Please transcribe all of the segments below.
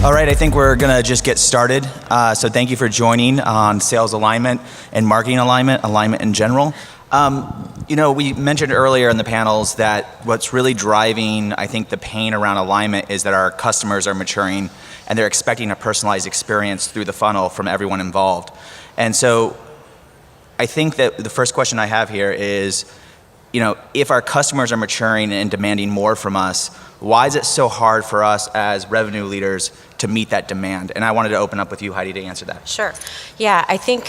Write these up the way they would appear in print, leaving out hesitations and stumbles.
All right, I think we're gonna just get started. So thank you for joining on sales alignment and marketing alignment in general. We mentioned earlier in the panels that what's really driving, I think, the pain around alignment is that our customers are maturing and they're expecting a personalized experience through the funnel from everyone involved. And so I think that the first question I have here is, if our customers are maturing and demanding more from us, why is it so hard for us as revenue leaders to meet that demand? And I wanted to open up with you, Heidi, to answer that. Sure. Yeah, I think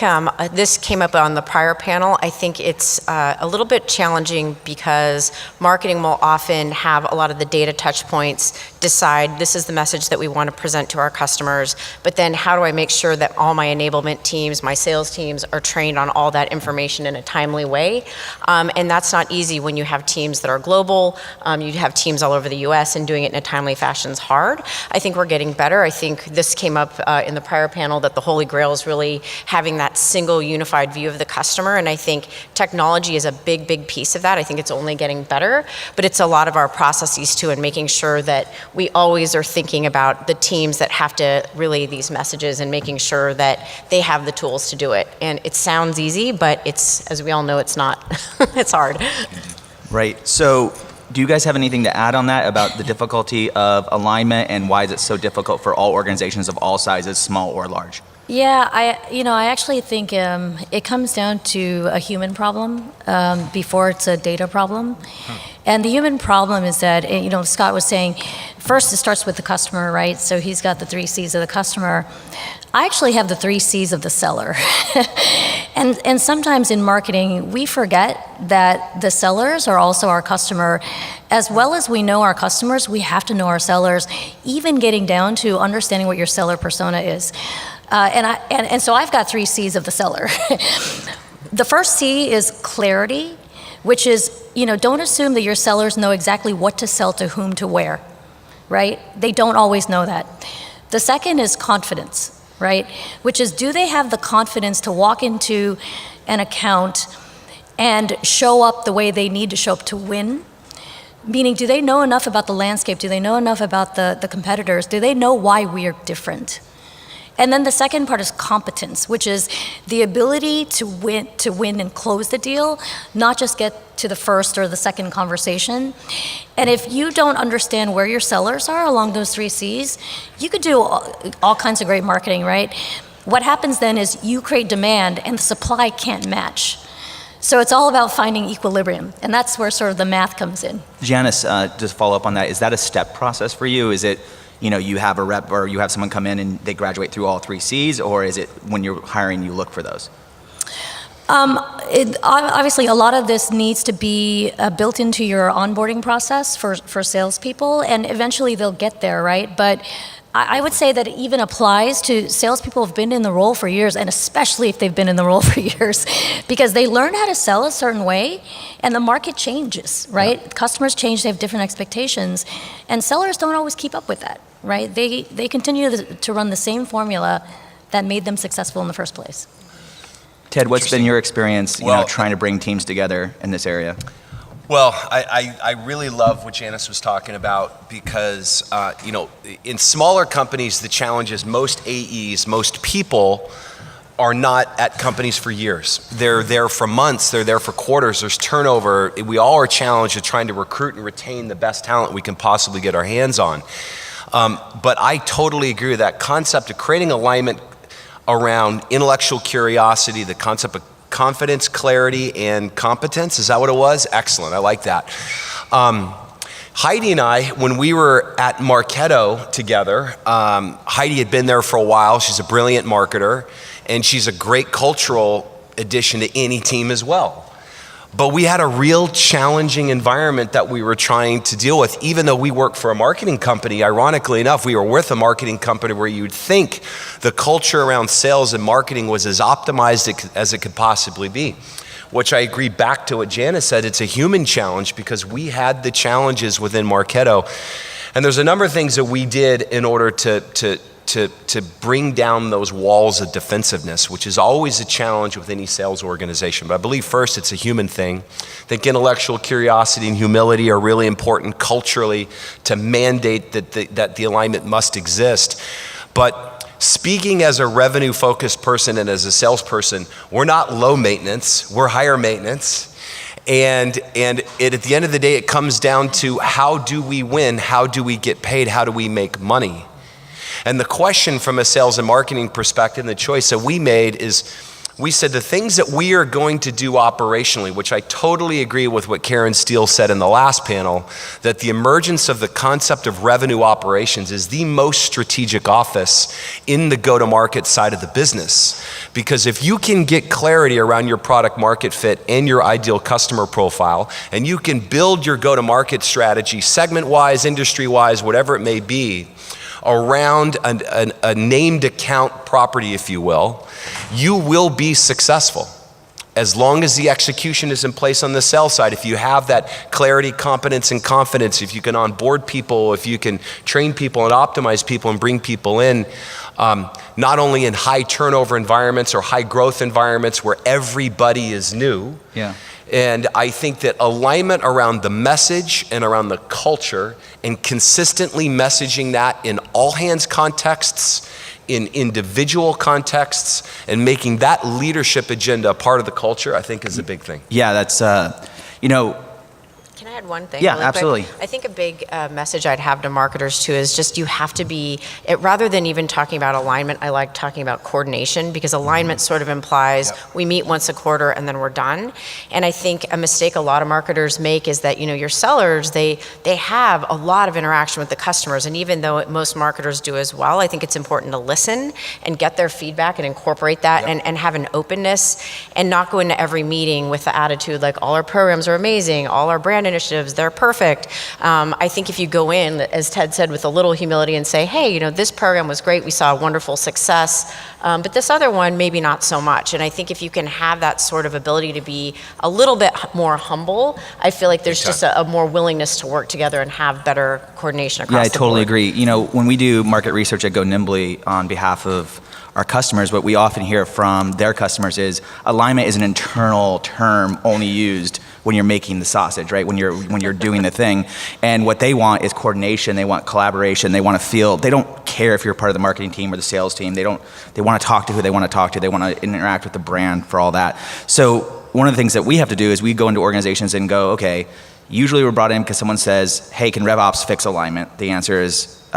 this came up on the prior panel. I think it's a little bit challenging because marketing will often have a lot of the data touch points, decide this is the message that we want to present to our customers, but then how do I make sure that all my enablement teams, my sales teams are trained on all that information in a timely way? And that's not easy when you have teams that are global, you have teams all over the US, and doing it in a timely fashion is hard. I think we're getting better. I think this came up in the prior panel that the holy grail is really having that single unified view of the customer, and I think technology is a big, big piece of that. I think it's only getting better, but it's a lot of our processes too, and making sure that we always are thinking about the teams that have to relay these messages and making sure that they have the tools to do it. And it sounds easy, but it's, as we all know, it's not. It's hard. Right. So do you guys have anything to add on that about the difficulty of alignment and why is it so difficult for all organizations of all sizes, small or large? Yeah, I actually think it comes down to a human problem before it's a data problem. And the human problem is that, Scott was saying, first it starts with the customer, right? So he's got the 3 C's of the customer. I actually have the 3 C's of the seller. and sometimes in marketing, we forget that the sellers are also our customer. As well as we know our customers, we have to know our sellers, even getting down to understanding what your seller persona is. And so I've got 3 C's of the seller. The first C is clarity, which is, don't assume that your sellers know exactly what to sell to whom to where, right? They don't always know that. The second is confidence, right? Which is, do they have the confidence to walk into an account and show up the way they need to show up to win? Meaning, do they know enough about the landscape? Do they know enough about the competitors? Do they know why we are different? And then the second part is competence, which is the ability to win and close the deal, not just get to the first or the second conversation. And if you don't understand where your sellers are along those 3 C's, you could do all kinds of great marketing, right? What happens then is you create demand and the supply can't match. So it's all about finding equilibrium, and that's where sort of the math comes in. Janice, just follow up on that. Is that a step process for you? Is it, you have a rep or you have someone come in and they graduate through all 3 C's, or is it when you're hiring, you look for those? Obviously, a lot of this needs to be built into your onboarding process for salespeople, and eventually they'll get there, right? But I would say that it even applies to salespeople who've been in the role for years, and especially if they've been in the role for years, because they learn how to sell a certain way, and the market changes, right? Yeah. Customers change, they have different expectations, and sellers don't always keep up with that, right? They continue to run the same formula that made them successful in the first place. Ted, what's been your experience, trying to bring teams together in this area? Well, I really love what Janice was talking about because, in smaller companies, the challenge is most AEs, most people are not at companies for years. They're there for months, they're there for quarters, there's turnover. We all are challenged with trying to recruit and retain the best talent we can possibly get our hands on. But I totally agree with that concept of creating alignment around intellectual curiosity, the concept of confidence, clarity, and competence. Is that what it was? Excellent, I like that. Heidi and I, when we were at Marketo together, Heidi had been there for a while. She's a brilliant marketer, and she's a great cultural addition to any team as well. But we had a real challenging environment that we were trying to deal with. Even though we work for a marketing company, ironically enough, we were with a marketing company where you'd think the culture around sales and marketing was as optimized as it could possibly be. Which I agree back to what Janice said, it's a human challenge because we had the challenges within Marketo. And there's a number of things that we did in order to to bring down those walls of defensiveness, which is always a challenge with any sales organization. But I believe first it's a human thing. I think intellectual curiosity and humility are really important culturally to mandate that the alignment must exist. But speaking as a revenue-focused person and as a salesperson, we're not low maintenance, we're higher maintenance. And at the end of the day, it comes down to how do we win? How do we get paid? How do we make money? And the question from a sales and marketing perspective, the choice that we made is, we said the things that we are going to do operationally, which I totally agree with what Karen Steele said in the last panel, that the emergence of the concept of revenue operations is the most strategic office in the go-to-market side of the business. Because if you can get clarity around your product market fit and your ideal customer profile, and you can build your go-to-market strategy segment-wise, industry-wise, whatever it may be, around a named account property, if you will be successful. As long as the execution is in place on the sales side, if you have that clarity, competence, and confidence, if you can onboard people, if you can train people and optimize people and bring people in, not only in high turnover environments or high growth environments where everybody is new. Yeah. And I think that alignment around the message and around the culture and consistently messaging that in all hands contexts, in individual contexts, and making that leadership agenda a part of the culture, I think is a big thing. Yeah, that's, Can I add one thing? Yeah, really quick? absolutely. I think a big message I'd have to marketers too is just you have to be, rather than even talking about alignment, I like talking about coordination, because alignment sort of implies we meet once a quarter and then we're done. And I think a mistake a lot of marketers make is that, your sellers, they have a lot of interaction with the customers. And even though most marketers do as well, I think it's important to listen and get their feedback and incorporate that and have an openness and not go into every meeting with the attitude like all our programs are amazing, all our brand initiatives, they're perfect. I think if you go in, as Ted said, with a little humility and say, hey, this program was great, we saw wonderful success, but this other one, maybe not so much. And I think if you can have that sort of ability to be a little bit more humble, I feel like there's just a more willingness to work together and have better coordination across the board. Yeah, I totally agree. When we do market research at Go Nimbly on behalf of our customers, what we often hear from their customers is alignment is an internal term only used when you're making the sausage, right? When you're doing the thing. And what they want is coordination, they want collaboration, they want to feel, they don't care if you're part of the marketing team or the sales team, they want to talk to who they want to talk to, they want to interact with the brand for all that. So one of the things that we have to do is we go into organizations and go, okay, usually we're brought in because someone says, hey, can RevOps fix alignment? The answer is,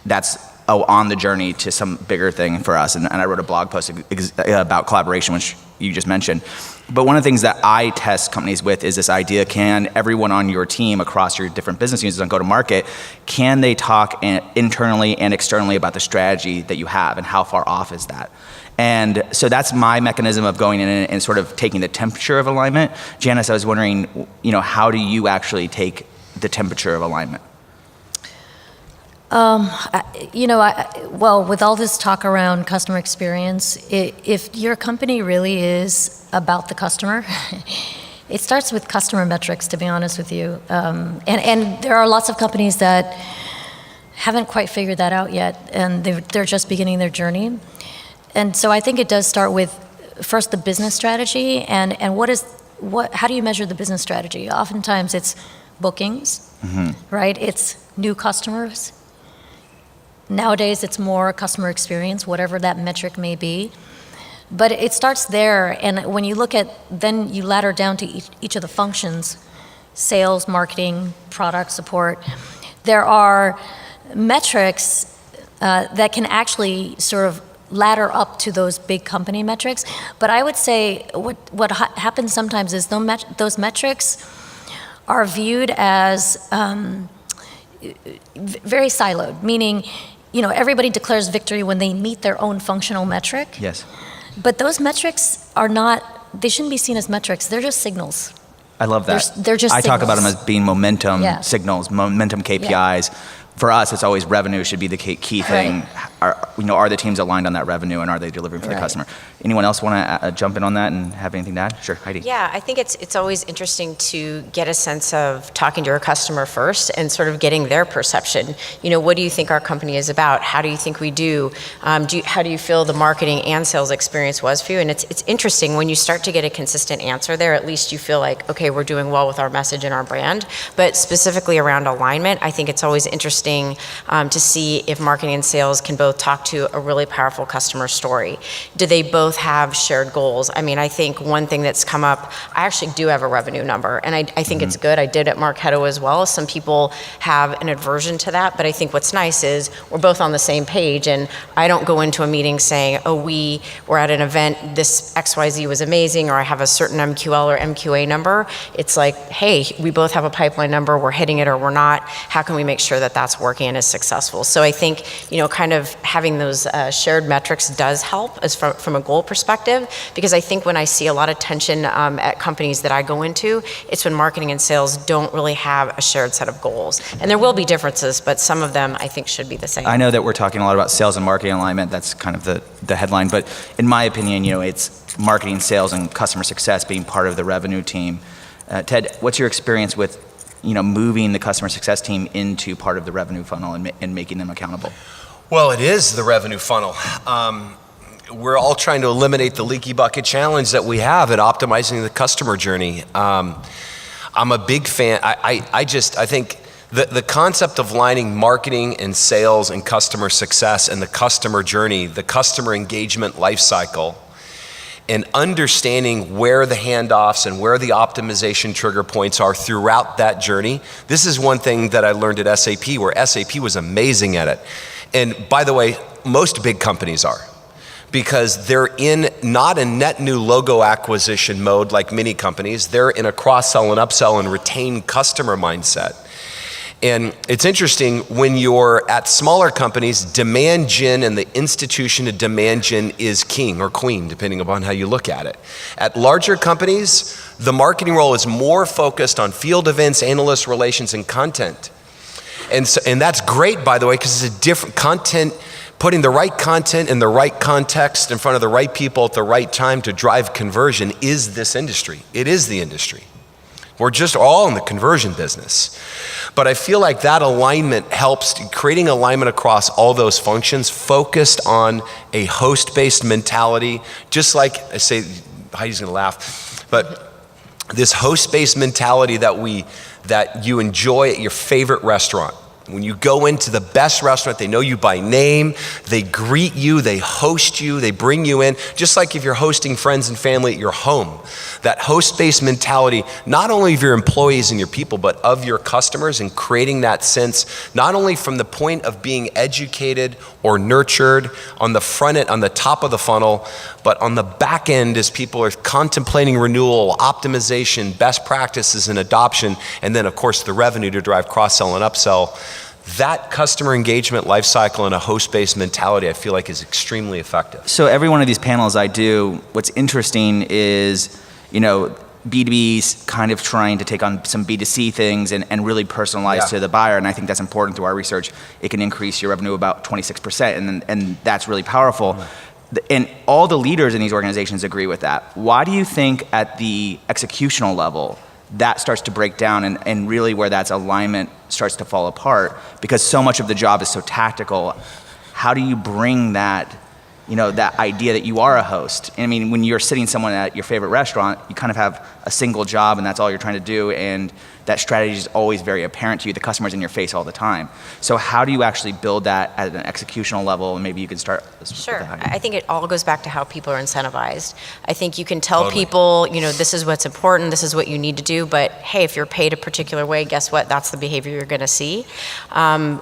that's on the journey to some bigger thing for us. And I wrote a blog post about collaboration, which you just mentioned. But one of the things that I test companies with is this idea, can everyone on your team across your different business units on go-to-market, can they talk internally and externally about the strategy that you have and how far off is that? And so that's my mechanism of going in and sort of taking the temperature of alignment. Janice, I was wondering, how do you actually take the temperature of alignment? Well, with all this talk around customer experience, if your company really is about the customer, it starts with customer metrics, to be honest with you. And there are lots of companies that haven't quite figured that out yet, and they're just beginning their journey. And so I think it does start with first the business strategy, and how do you measure the business strategy? Oftentimes it's bookings, right? It's new customers. Nowadays, it's more customer experience, whatever that metric may be. But it starts there, and when you look at, then you ladder down to each of the functions, sales, marketing, product support. There are metrics that can actually sort of ladder up to those big company metrics. But I would say what happens sometimes is those metrics are viewed as very siloed, meaning everybody declares victory when they meet their own functional metric. Yes. But those metrics they shouldn't be seen as metrics. They're just signals. I love that. They're just I signals. talk about them as being momentum signals, momentum KPIs. For us, it's always revenue should be the key thing. Right. are the teams aligned on that revenue, and are they delivering for the Right. customer? Anyone else want to jump in on that and have anything to add? Sure, Heidi. Yeah, I think it's always interesting to get a sense of talking to your customer first and sort of getting their perception. What do you think our company is about? How do you think we do? How do you feel the marketing and sales experience was for you? And it's interesting when you start to get a consistent answer there, at least you feel like, okay, we're doing well with our message and our brand. But specifically around alignment, I think it's always interesting to see if marketing and sales can both talk to a really powerful customer story. Do they both have shared goals? I mean, I think one thing that's come up, I actually do have a revenue number, and I think it's good. I did at Marketo as well. Some people have an aversion to that, but I think what's nice is we're both on the same page, and I don't go into a meeting saying, oh, we were at an event, this XYZ was amazing, or I have a certain MQL or MQA number. It's like, hey, we both have a pipeline number, we're hitting it or we're not. How can we make sure that that's working and is successful? So I think, kind of having those shared metrics does help as from a goal perspective, because I think when I see a lot of tension at companies that I go into, it's when marketing and sales don't really have a shared set of goals. And there will be differences, but some of them I think should be the same. I know that we're talking a lot about sales and marketing alignment. That's kind of the headline. But in my opinion, it's marketing, sales, and customer success being part of the revenue team. Ted, what's your experience with moving the customer success team into part of the revenue funnel and making them accountable? Well, it is the revenue funnel. We're all trying to eliminate the leaky bucket challenge that we have at optimizing the customer journey. I'm a big fan. I think the concept of lining marketing and sales and customer success and the customer journey, the customer engagement life cycle, and understanding where the handoffs and where the optimization trigger points are throughout that journey. This is one thing that I learned at SAP, where SAP was amazing at it. And by the way, most big companies are, because they're in not a net new logo acquisition mode like many companies. They're in a cross-sell and upsell and retain customer mindset. And it's interesting, when you're at smaller companies, demand gen and the institution of demand gen is king or queen, depending upon how you look at it. At larger companies, the marketing role is more focused on field events, analyst relations, and content. And that's great, by the way, because it's a different content. Putting the right content in the right context in front of the right people at the right time to drive conversion is this industry. It is the industry. We're just all in the conversion business. But I feel like that alignment helps, creating alignment across all those functions, focused on a host-based mentality, just like I say, Heidi's gonna laugh, but this host-based mentality that you enjoy at your favorite restaurant. When you go into the best restaurant, they know you by name, they greet you, they host you, they bring you in, just like if you're hosting friends and family at your home. That host-based mentality, not only of your employees and your people, but of your customers, and creating that sense, not only from the point of being educated or nurtured on the front end, on the top of the funnel, but on the back end as people are contemplating renewal, optimization, best practices and adoption, and then of course the revenue to drive cross-sell and upsell. That customer engagement lifecycle and a host-based mentality, I feel like, is extremely effective. So every one of these panels I do, what's interesting is, B2B's kind of trying to take on some B2C things and really personalize to the buyer. And I think that's important through our research. It can increase your revenue about 26%, and that's really powerful. And all the leaders in these organizations agree with that. Why do you think at the executional level that starts to break down and really where that's alignment starts to fall apart? Because so much of the job is so tactical. How do you bring that, that idea that you are a host? I mean, when you're sitting someone at your favorite restaurant, you kind of have a single job and that's all you're trying to do, and that strategy is always very apparent to you. The customer's in your face all the time. So how do you actually build that at an executional level? And maybe you can start. Sure. I think it all goes back to how people are incentivized. I think you can tell people, this is what's important, this is what you need to do, but hey, if you're paid a particular way, guess what? That's the behavior you're gonna see.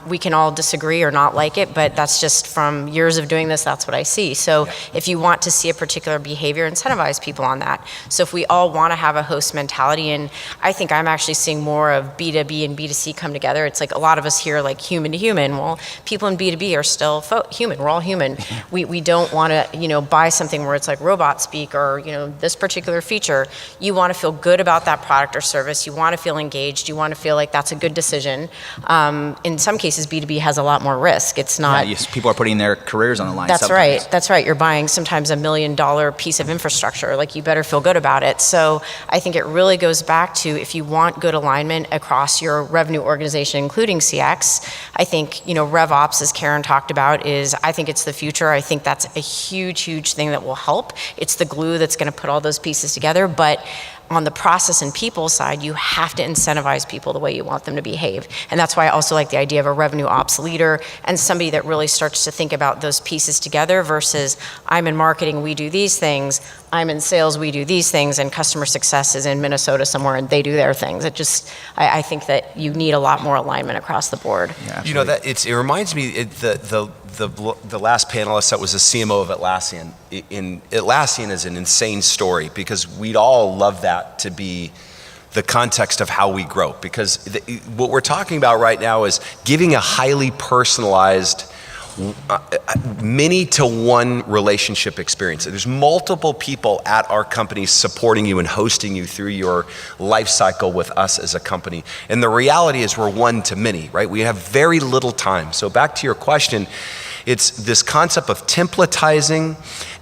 We can all disagree or not like it, but that's just from years of doing this, that's what I see. So if you want to see a particular behavior, incentivize people on that. So if we all wanna have a host mentality, and I think I'm actually seeing seeing more of B2B and B2C come together. It's like a lot of us here like human to human. Well, people in B2B are still human. We're all human. We don't want to, buy something where it's like robot speak or, this particular feature. You want to feel good about that product or service. You want to feel engaged. You want to feel like that's a good decision. In some cases, B2B has a lot more risk. It's not. Yeah, people are putting their careers on the line. That's sometimes. right. That's right. You're buying sometimes $1 million piece of infrastructure. Like, you better feel good about it. So I think it really goes back to, if you want good alignment across your revenue organization, including CX, I think, RevOps, as Karen talked about, I think it's the future. I think that's a huge, huge thing that will help. It's the glue that's going to put all those pieces together. But on the process and people side, you have to incentivize people the way you want them to behave. And that's why I also like the idea of a revenue ops leader and somebody that really starts to think about those pieces together versus, I'm in marketing, we do these things, I'm in sales, we do these things, and customer success is in Minnesota somewhere and they do their things. I think that you need a lot more alignment across the board. Yeah, it reminds me, the last panelist that was a CMO of Atlassian. Atlassian is an insane story because we'd all love that to be the context of how we grow. Because what we're talking about right now is giving a highly personalized many to one relationship experience. There's multiple people at our company supporting you and hosting you through your life cycle with us as a company. And the reality is we're one to many, right? We have very little time. So back to your question, it's this concept of templatizing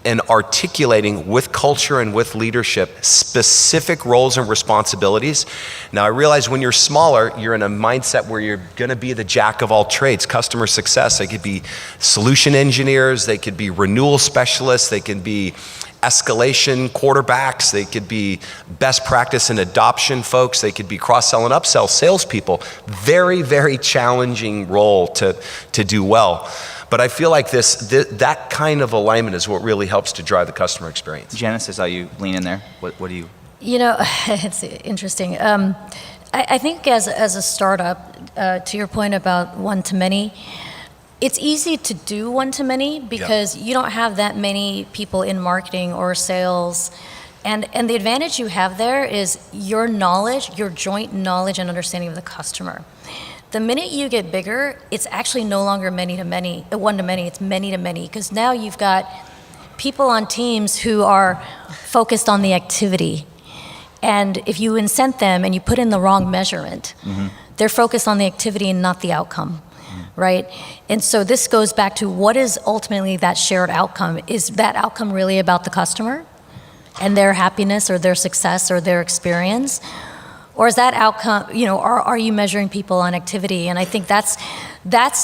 and articulating with culture and with leadership specific roles and responsibilities. Now I realize when you're smaller, you're in a mindset where you're gonna be the jack of all trades. Customer success, they could be solution engineers, they could be renewal specialists, they can be escalation quarterbacks, they could be best practice and adoption folks, they could be cross-sell and upsell salespeople. Very, very challenging role to do well. But I feel like that kind of alignment is what really helps to drive the customer experience. Janice, I saw you lean in there. What do you? It's interesting. I think as a startup, to your point about one-to-many, it's easy to do one-to-many because you don't have that many people in marketing or sales. And the advantage you have there is your knowledge, your joint knowledge and understanding of the customer. The minute you get bigger, it's actually no longer many-to-many, one-to-many, it's many-to-many, because now you've got people on teams who are focused on the activity. And if you incent them and you put in the wrong measurement, they're focused on the activity and not the outcome, right? And so this goes back to what is ultimately that shared outcome. Is that outcome really about the customer and their happiness or their success or their experience? Or is that outcome, are you measuring people on activity? And I think that's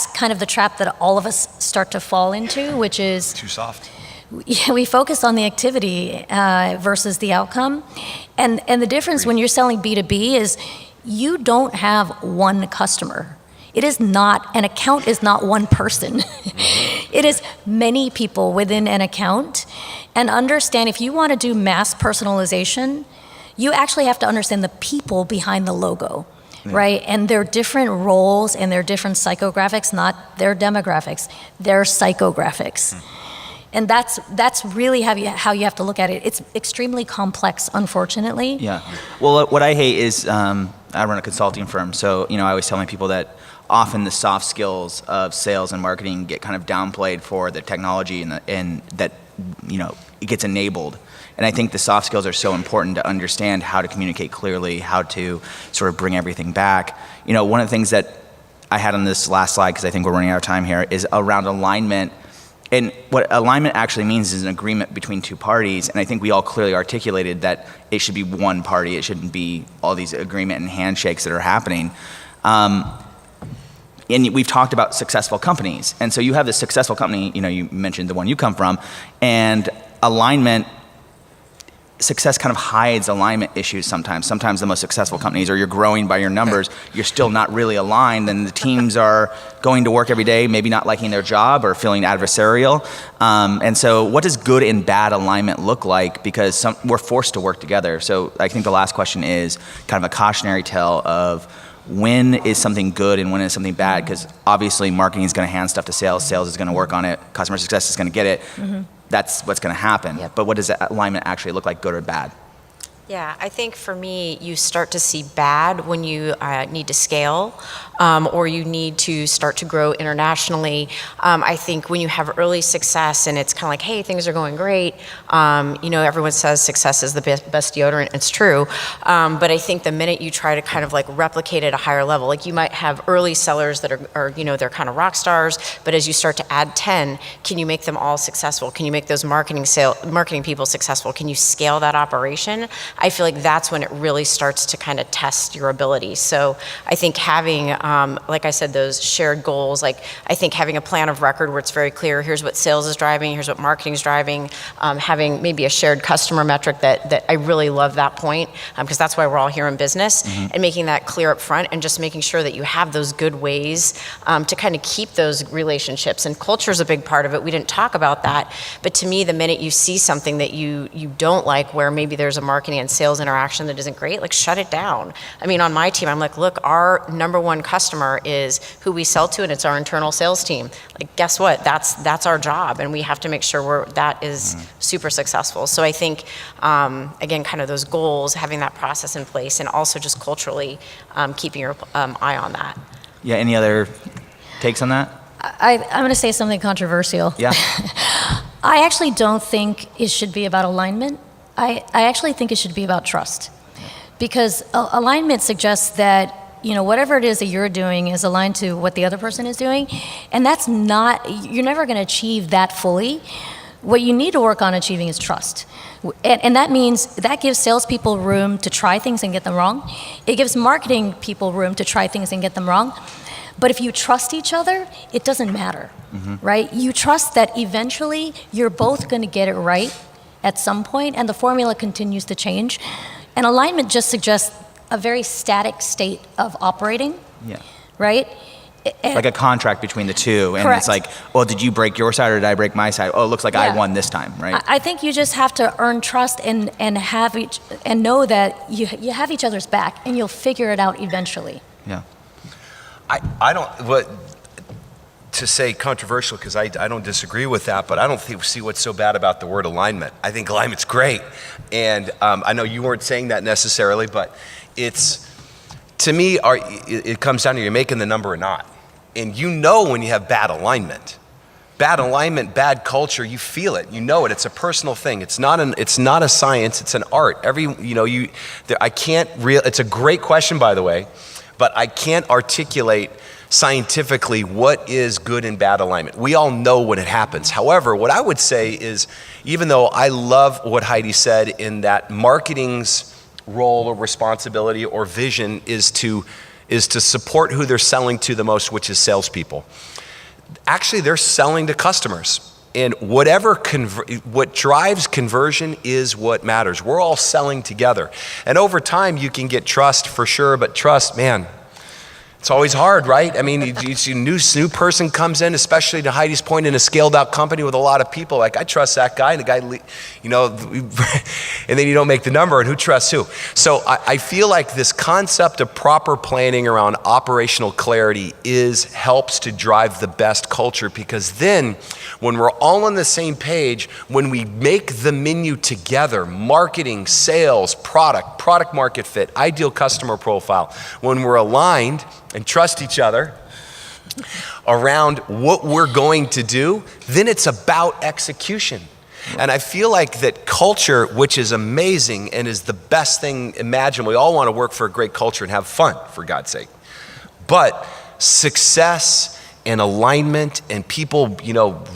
kind of the trap that all of us start to fall into, which is too soft. We focus on the activity versus the outcome. And the difference when you're selling B2B is you don't have one customer. It is not, an account is not one person. It is many people within an account. And understand, if you want to do mass personalization, you actually have to understand the people behind the logo, right? And their different roles and their different psychographics, not their demographics, their psychographics. And that's really how you have to look at it. It's extremely complex, unfortunately. Yeah. Well, what I hate is I run a consulting firm, so I always tell my people that often the soft skills of sales and marketing get kind of downplayed for the technology and that it gets enabled. And I think the soft skills are so important to understand how to communicate clearly, how to sort of bring everything back. One of the things that I had on this last slide, because I think we're running out of time here, is around alignment. And what alignment actually means is an agreement between two parties. And I think we all clearly articulated that it should be one party. It shouldn't be all these agreement and handshakes that are happening. And we've talked about successful companies. And so you have this successful company, you mentioned the one you come from, and alignment, success kind of hides alignment issues sometimes. Sometimes the most successful companies, or you're growing by your numbers, you're still not really aligned, and the teams are going to work every day, maybe not liking their job or feeling adversarial. And so what does good and bad alignment look like? Because we're forced to work together. So I think the last question is kind of a cautionary tale of when is something good and when is something bad? Because obviously marketing is going to hand stuff to sales, sales is going to work on it, customer success is going to get it. That's what's going to happen. But what does that alignment actually look like, good or bad? Yeah, I think for me, you start to see bad when you need to scale or you need to start to grow internationally. I think when you have early success and it's kind of like, hey, things are going great, everyone says success is the best deodorant. It's true. But I think the minute you try to kind of like replicate at a higher level, like you might have early sellers that are they're kind of rock stars, but as you start to add 10, can you make them all successful? Can you make those marketing people successful? Can you scale that operation? I feel like that's when it really starts to kind of test your ability. So I think having, like I said, those shared goals, like I think having a plan of record where it's very clear, here's what sales is driving, here's what marketing is driving, having maybe a shared customer metric that I really love that point, because that's why we're all here in business, and making that clear up front and just making sure that you have those good ways to kind of keep those relationships. And culture is a big part of it. We didn't talk about that, but to me, the minute you see something that you don't like, where maybe there's a marketing and sales interaction that isn't great, like shut it down. I mean, on my team, I'm like, look, our number one customer is who we sell to, and it's our internal sales team. Like, guess what? That's our job, and we have to make sure that is super successful. So I think, again, kind of those goals, having that process in place, and also just culturally keeping your eye on that. Yeah, any other takes on that? I'm going to say something controversial. Yeah. I actually don't think it should be about alignment. I actually think it should be about trust. Because alignment suggests that, whatever it is that you're doing is aligned to what the other person is doing. And you're never going to achieve that fully. What you need to work on achieving is trust. And that means that gives salespeople room to try things and get them wrong. It gives marketing people room to try things and get them wrong. But if you trust each other, it doesn't matter, right? You trust that eventually you're both going to get it right at some point, and the formula continues to change. And alignment just suggests a very static state of operating, right? Like a contract between the two, and Correct. It's like, well, did you break your side or did I break my side? Oh, it looks like I Yeah. won this time, right? I think you just have to earn trust and know that you have each other's back, and you'll figure it out eventually. Yeah. I don't, to say controversial, because I don't disagree with that, but I don't see what's so bad about the word alignment. I think alignment's great. And I know you weren't saying that necessarily, but to me, it comes down to you're making the number or not. And when you have bad alignment. Bad alignment, bad culture, you feel it, you know it. It's a personal thing. It's not a science, it's an art. It's a great question, by the way, but I can't articulate scientifically what is good and bad alignment. We all know when it happens. However, what I would say is, even though I love what Heidi said in that marketing's role or responsibility or vision is to support who they're selling to the most, which is salespeople. Actually, they're selling to customers. And what drives conversion is what matters. We're all selling together. And over time, you can get trust for sure, but trust, man, it's always hard, right? I mean, a new person comes in, especially to Heidi's point, in a scaled out company with a lot of people. Like, I trust that guy, and the guy, and then you don't make the number, and who trusts who? So I feel like this concept of proper planning around operational clarity helps to drive the best culture, because then when we're all on the same page, when we make the menu together, marketing, sales, product market fit, ideal customer profile, when we're aligned and trust each other around what we're going to do, then it's about execution. And I feel like that culture, which is amazing and is the best thing imaginable, we all want to work for a great culture and have fun, for God's sake. But success and alignment and people,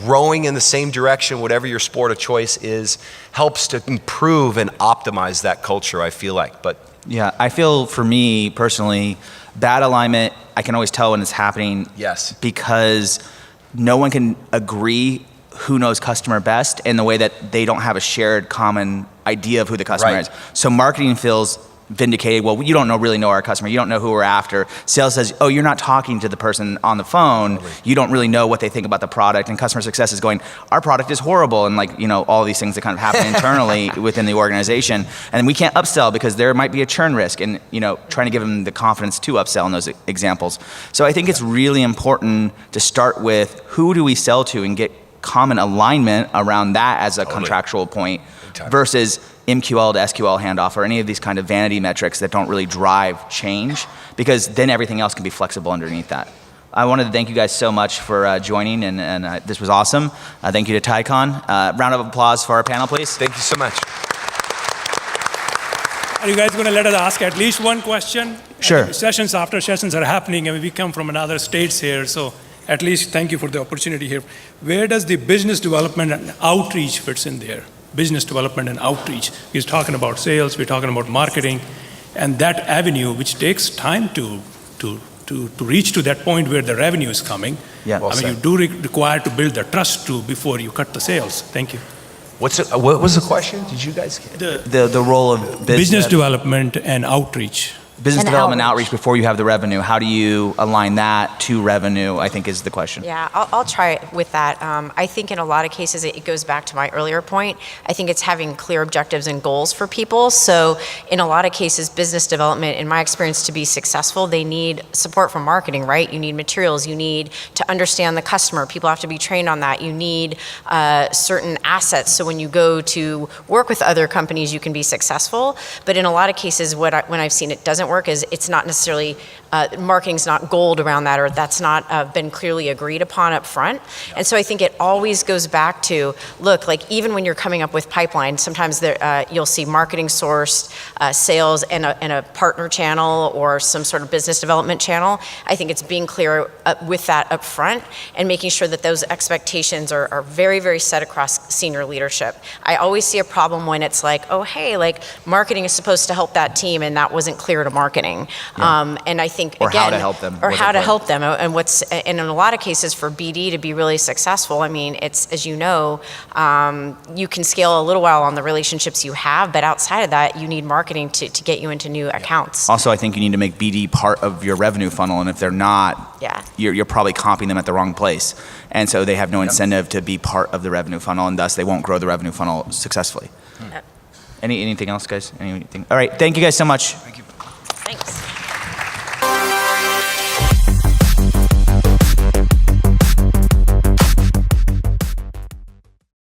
rowing in the same direction, whatever your sport of choice is, helps to improve and optimize that culture, I feel like. But Yeah, I feel, for me personally, bad alignment, I can always tell when it's happening. Yes. Because no one can agree who knows customer best in the way that they don't have a shared common idea of who the customer Right. is. So marketing feels vindicated. Well, you don't really know our customer. You don't know who we're after. Sales says, oh, you're not talking to the person on the phone. Totally. You don't really know what they think about the product. And customer success is going, our product is horrible. And all these things that kind of happen internally within the organization. And we can't upsell because there might be a churn risk, and, trying to give them the confidence to upsell in those examples. So I think it's really important to start with, who do we sell to, and get common alignment around that as a contractual point versus MQL to SQL handoff or any of these kind of vanity metrics that don't really drive change, because then everything else can be flexible underneath that. I wanted to thank you guys so much for joining, and this was awesome. Thank you to TiEcon. Round of applause for our panel, please. Thank you so much. Are you guys going to let us ask at least one question? Sure. Sessions after sessions are happening, and we come from another states here, so at least thank you for the opportunity here. Where does the business development and outreach fits in there? Business development and outreach. We're talking about sales, we're talking about marketing, and that avenue, which takes time to reach to that point where the revenue is coming. Yeah. Well I mean, you do require to build the trust before you cut the sales. Thank you. What was the question? Did you guys get? The role of Business development and outreach. business And development outreach. outreach before you have the revenue. How do you align that to revenue, I think is the question. Yeah, I'll try with that. I think in a lot of cases, it goes back to my earlier point. I think it's having clear objectives and goals for people. So in a lot of cases, business development, in my experience, to be successful, they need support from marketing, right? You need materials. You need to understand the customer. People have to be trained on that. You need certain assets. So when you go to work with other companies, you can be successful. But in a lot of cases, when I've seen it doesn't work is it's not necessarily, marketing's not gold around that, or that's not been clearly agreed upon up front. And so I think it always goes back to, look, like even when you're coming up with pipeline, sometimes there, you'll see marketing sourced, sales and a partner channel or some sort of business development channel. I think it's being clear with that up front and making sure that those expectations are very, very set across senior leadership. I always see a problem when it's like, oh, hey, like marketing is supposed to help that team and that wasn't clear to marketing. Yeah. And I think, Or again, how to help them. Or with how it, to right. help them. And in a lot of cases for BD to be really successful, I mean, it's, as you know, you can scale a little while on the relationships you have, but outside of that, you need marketing to get you into new accounts. Also, I think you need to make BD part of your revenue funnel, and if they're not, Yeah. you're probably comping them at the wrong place. And so they have no incentive to be part of the revenue funnel, and thus they won't grow the revenue funnel successfully. Anything else, guys? Anything? All right, thank you guys so much.